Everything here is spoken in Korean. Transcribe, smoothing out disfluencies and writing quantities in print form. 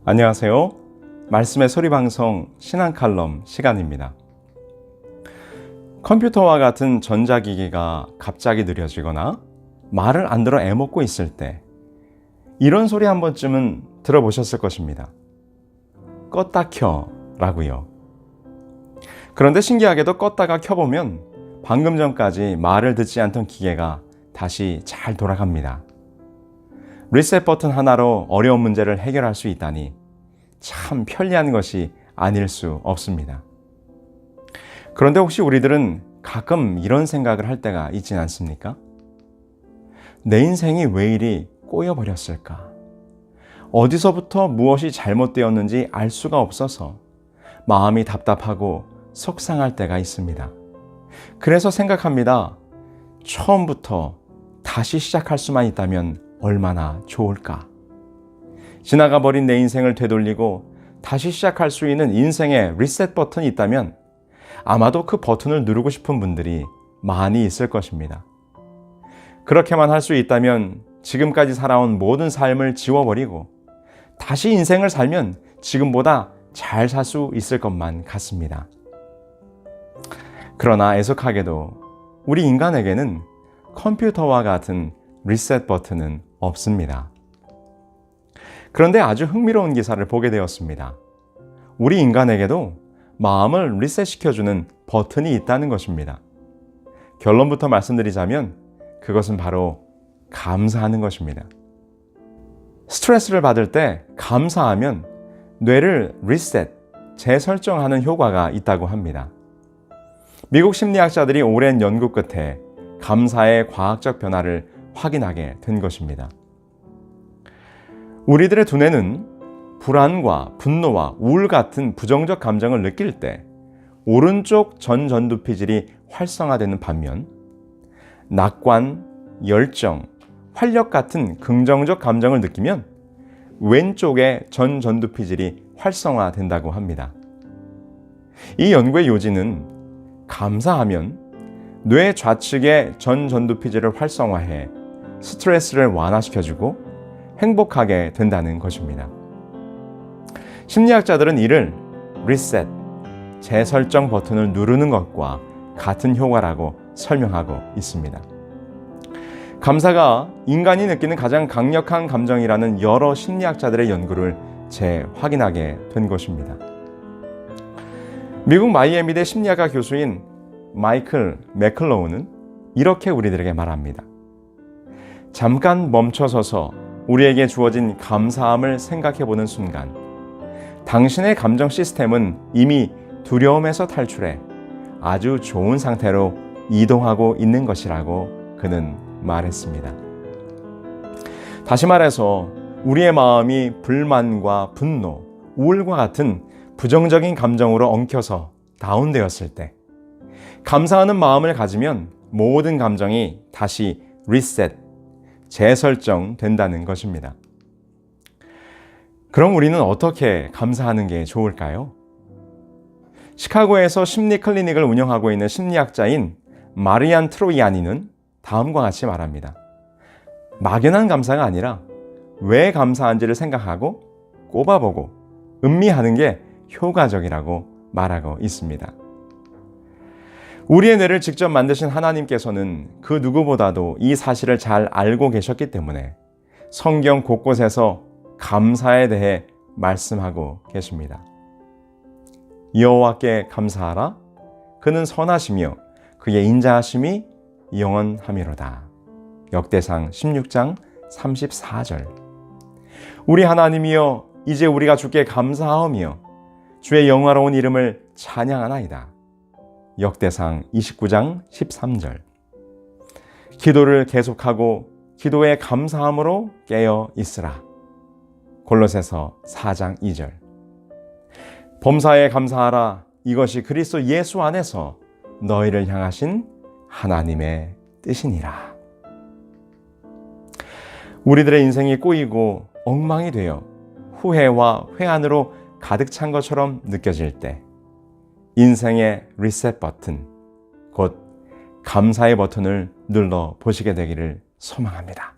안녕하세요. 말씀의 소리방송 신앙칼럼 시간입니다. 컴퓨터와 같은 전자기기가 갑자기 느려지거나 말을 안 들어 애먹고 있을 때 이런 소리 한 번쯤은 들어보셨을 것입니다. 껐다 켜 라고요. 그런데 신기하게도 껐다가 켜보면 방금 전까지 말을 듣지 않던 기계가 다시 잘 돌아갑니다. 리셋 버튼 하나로 어려운 문제를 해결할 수 있다니 참 편리한 것이 아닐 수 없습니다. 그런데 혹시 우리들은 가끔 이런 생각을 할 때가 있진 않습니까? 내 인생이 왜 이리 꼬여버렸을까? 어디서부터 무엇이 잘못되었는지 알 수가 없어서 마음이 답답하고 속상할 때가 있습니다. 그래서 생각합니다. 처음부터 다시 시작할 수만 있다면 얼마나 좋을까? 지나가 버린 내 인생을 되돌리고 다시 시작할 수 있는 인생의 리셋 버튼이 있다면 아마도 그 버튼을 누르고 싶은 분들이 많이 있을 것입니다. 그렇게만 할 수 있다면 지금까지 살아온 모든 삶을 지워버리고 다시 인생을 살면 지금보다 잘 살 수 있을 것만 같습니다. 그러나 애석하게도 우리 인간에게는 컴퓨터와 같은 리셋 버튼은 없습니다. 그런데 아주 흥미로운 기사를 보게 되었습니다. 우리 인간에게도 마음을 리셋시켜주는 버튼이 있다는 것입니다. 결론부터 말씀드리자면 그것은 바로 감사하는 것입니다. 스트레스를 받을 때 감사하면 뇌를 리셋, 재설정하는 효과가 있다고 합니다. 미국 심리학자들이 오랜 연구 끝에 감사의 과학적 변화를 확인하게 된 것입니다. 우리들의 두뇌는 불안과 분노와 우울 같은 부정적 감정을 느낄 때 오른쪽 전전두피질이 활성화되는 반면 낙관, 열정, 활력 같은 긍정적 감정을 느끼면 왼쪽의 전전두피질이 활성화된다고 합니다. 이 연구의 요지는 감사하면 뇌 좌측의 전전두피질을 활성화해 스트레스를 완화시켜주고 행복하게 된다는 것입니다. 심리학자들은 이를 리셋, 재설정 버튼을 누르는 것과 같은 효과라고 설명하고 있습니다. 감사가 인간이 느끼는 가장 강력한 감정이라는 여러 심리학자들의 연구를 재확인하게 된 것입니다. 미국 마이애미대 심리학과 교수인 마이클 매클로우는 이렇게 우리들에게 말합니다. 잠깐 멈춰서서 우리에게 주어진 감사함을 생각해보는 순간 당신의 감정 시스템은 이미 두려움에서 탈출해 아주 좋은 상태로 이동하고 있는 것이라고 그는 말했습니다. 다시 말해서 우리의 마음이 불만과 분노, 우울과 같은 부정적인 감정으로 엉켜서 다운되었을 때 감사하는 마음을 가지면 모든 감정이 다시 리셋, 재설정 된다는 것입니다. 그럼 우리는 어떻게 감사하는 게 좋을까요? 시카고에서 심리 클리닉을 운영하고 있는 심리학자인 마리안 트로이아니는 다음과 같이 말합니다. 막연한 감사가 아니라 왜 감사한지를 생각하고 꼽아보고 음미하는 게 효과적이라고 말하고 있습니다. 우리의 뇌를 직접 만드신 하나님께서는 그 누구보다도 이 사실을 잘 알고 계셨기 때문에 성경 곳곳에서 감사에 대해 말씀하고 계십니다. 여호와께 감사하라. 그는 선하시며 그의 인자하심이 영원하미로다. 역대상 16장 34절. 우리 하나님이여, 이제 우리가 주께 감사하오며 주의 영화로운 이름을 찬양하나이다. 역대상 29장 13절. 기도를 계속하고 기도에 감사함으로 깨어 있으라. 골로새서 4장 2절. 범사에 감사하라. 이것이 그리스도 예수 안에서 너희를 향하신 하나님의 뜻이니라. 우리들의 인생이 꼬이고 엉망이 되어 후회와 회한으로 가득 찬 것처럼 느껴질 때 인생의 리셋 버튼, 곧 감사의 버튼을 눌러 보시게 되기를 소망합니다.